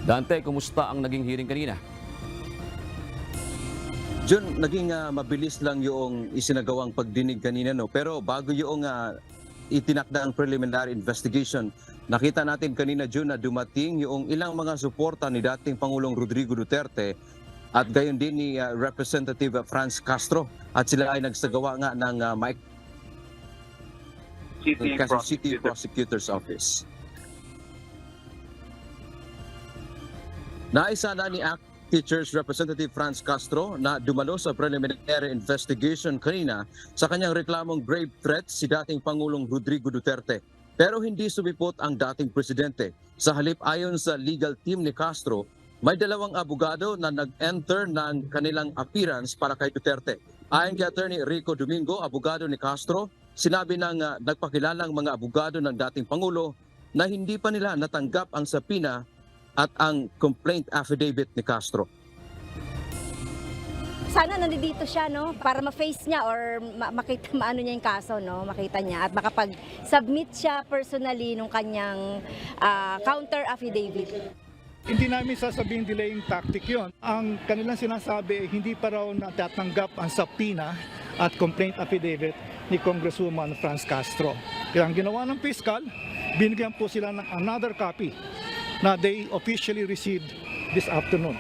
Dante, kumusta ang naging hearing kanina? Jun, naging mabilis lang yung isinagawang pagdinig kanina, no? Pero bago yung itinakda ang preliminary investigation, nakita natin kanina, Jun, na dumating yung ilang mga suporta ni dating Pangulong Rodrigo Duterte at gayon din ni Representative Franz Castro. At sila ay nagsagawa nga ng City Quezon City prosecutor. Prosecutor's Office. Naisa na ni ACT Teachers Representative Franz Castro na dumalo sa preliminary investigation kanina sa kanyang reklamong grave threat si dating Pangulong Rodrigo Duterte. Pero hindi sumipot ang dating presidente. Sa halip, ayon sa legal team ni Castro, may dalawang abogado na nag-enter ng kanilang appearance para kay Duterte. Ayon kay Attorney Rico Domingo, abogado ni Castro, sinabi ng nagpakilalang mga abogado ng dating Pangulo na hindi pa nila natanggap ang sapina at ang complaint affidavit ni Castro. Sana nandito siya, no, para ma-face niya or makita maano niya yung kaso, no, makita niya at makapag-submit siya personally nung kanyang counter affidavit. Hindi namin sasabihin delaying tactic yon. Ang kanilang sinasabi, hindi pa raw natatanggap ang subpoena at complaint affidavit ni Congresswoman Franz Castro. Kaya ang ginawa ng fiscal, binigyan po sila ng another copy na they officially received this afternoon.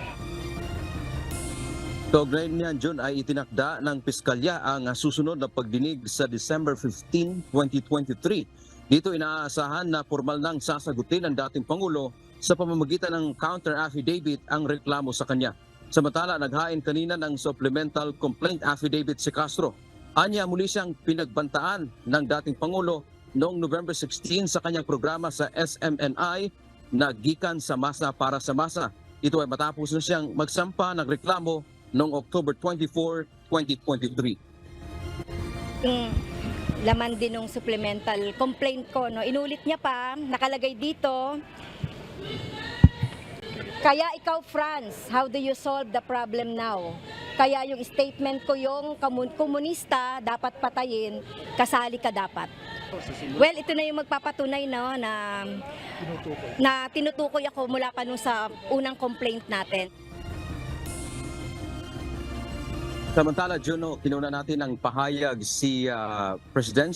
Kaugnay niyan, John, ay itinakda ng piskalya ang susunod na pagdinig sa December 15, 2023. Dito inaasahan na formal nang sasagutin ng dating Pangulo sa pamamagitan ng counter affidavit ang reklamo sa kanya. Samantala, naghain kanina ng supplemental complaint affidavit si Castro. Anya, muli siyang pinagbantaan ng dating Pangulo noong November 16 sa kanyang programa sa SMNI na gikan sa masa para sa masa. Ito ay matapos na siyang magsampa ng reklamo noong October 24, 2023. Laman din ng supplemental complaint ko, no, inulit niya pa, nakalagay dito, kaya ikaw, Franz, how do you solve the problem now? Kaya yung statement ko, yung komunista dapat patayin, kasali ka dapat. Well, ito na yung magpapatunay, no, na tinutukoy ako mula pa nung sa unang complaint natin. Samantala, Juno, kinuna natin ang pahayag si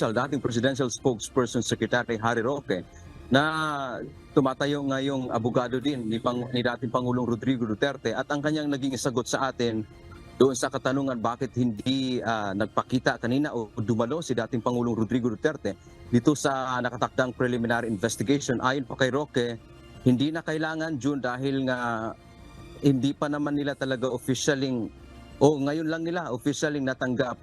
dating presidential spokesperson Secretary Harry Roque na tumatayo ngayong abogado din ni dating Pangulong Rodrigo Duterte at ang kanyang naging sagot sa atin doon sa katanungan bakit hindi nagpakita kanina o dumalo si dating Pangulong Rodrigo Duterte dito sa nakatakdang preliminary investigation. Ayon pa kay Roque, hindi na kailangan, June, dahil nga hindi pa naman nila talaga ngayon lang nila officially natanggap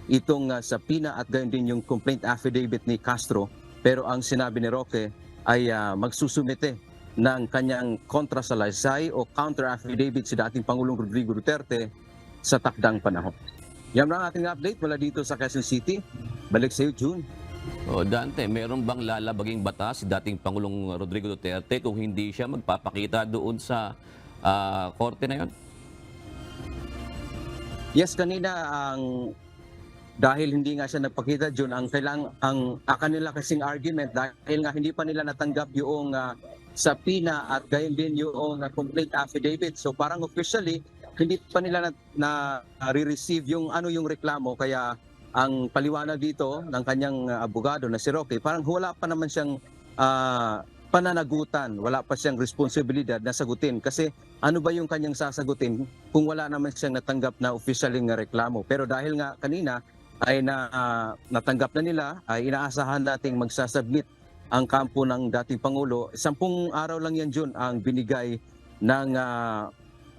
itong sapina at gayon din yung complaint affidavit ni Castro. Pero ang sinabi ni Roque ay magsusumite ng kanyang kontrasalaysay o counter affidavit si dating Pangulong Rodrigo Duterte sa takdang panahon. Yan ang ating update mula dito sa Quezon City. Balik sa iyo, June. O Dante, meron bang lalabaging batas si dating Pangulong Rodrigo Duterte kung hindi siya magpapakita doon sa korte na yon? Yes, kanina dahil hindi nga siya nagpakita, June, ang kanila kasing argument dahil nga hindi pa nila natanggap yung sapina at gayon din yung complaint affidavit. So parang officially hindi pa nila na re-receive yung reklamo, kaya ang paliwanag dito ng kanyang abogado na si Roque, parang wala pa naman siyang pananagutan, wala pa siyang responsibilidad na sagutin kasi ano ba yung kanyang sasagutin kung wala naman siyang natanggap na officially nga reklamo. Pero dahil nga kanina ay natanggap na nila, ay inaasahan nating magsasubmit ang kampo ng dating Pangulo. 10 araw lang yan, June, ang binigay ng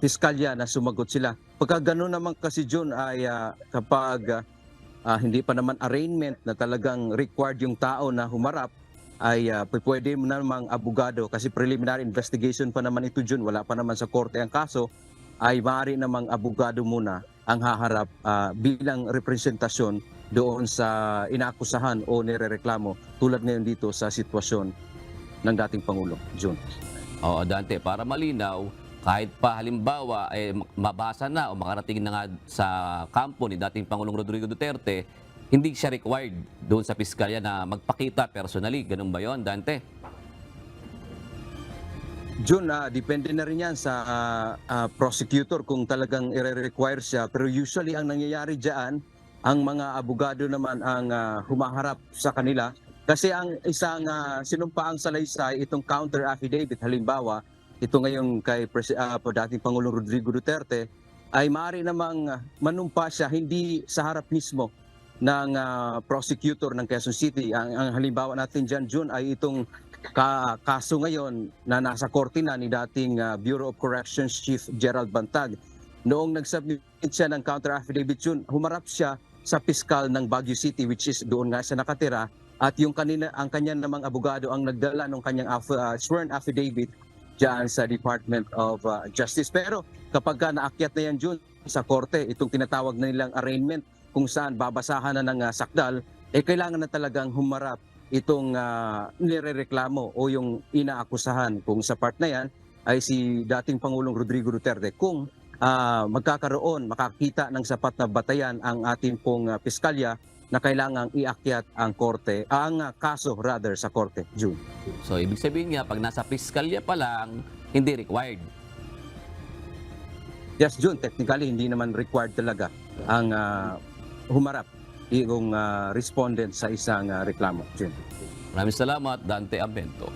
piskalya na sumagot sila. Pagka gano'n naman kasi, June, ay kapag hindi pa naman arraignment na talagang required yung tao na humarap, ay pwede mo namang abogado kasi preliminary investigation pa naman ito, June, wala pa naman sa korte ang kaso, ay maaari namang abogado muna ang haharap bilang representasyon doon sa inaakusahan o nirereklamo tulad ngayon dito sa sitwasyon ng dating Pangulo, June. O Dante, para malinaw, kahit pa halimbawa mabasa na o makarating na nga sa kampo ni dating Pangulong Rodrigo Duterte, hindi siya required doon sa piskalya na magpakita personally. Ganun ba yon, Dante? June, depende na rin yan sa prosecutor kung talagang i-require siya. Pero usually ang nangyayari dyan, ang mga abogado naman ang humaharap sa kanila. Kasi ang isang sinumpaang salaysay, itong counter affidavit, halimbawa, ito ngayon kay dating Pangulong Rodrigo Duterte, ay maaari namang manumpa siya hindi sa harap mismo ng prosecutor ng Quezon City. Ang halimbawa natin dyan, June, ay itong kaso ngayon na nasa korte na ni dating Bureau of Corrections Chief Gerald Bantag. Noong nag-submit siya ng counter affidavit, June, humarap siya sa piskal ng Baguio City, which is doon nga siya nakatira, at ang kanya namang abogado ang nagdala ng kanyang sworn affidavit diyan sa Department of Justice. Pero kapag naakyat na yan, June, sa korte, itong tinatawag na nilang arraignment kung saan babasahan na ng sakdal, kailangan na talagang humarap itong nirereklamo o yung inaakusahan. Kung sa part na yan ay si dating Pangulong Rodrigo Duterte. Kung makakita ng sapat na batayan ang ating pong piskalya na kailangang iakyat ang kaso sa korte, June. So, ibig sabihin nga, pag nasa piskalya pa lang, hindi required. Yes, June, technically hindi naman required talaga ang humarap yung respondent sa isang reklamo, June. Maraming salamat, Dante Abento.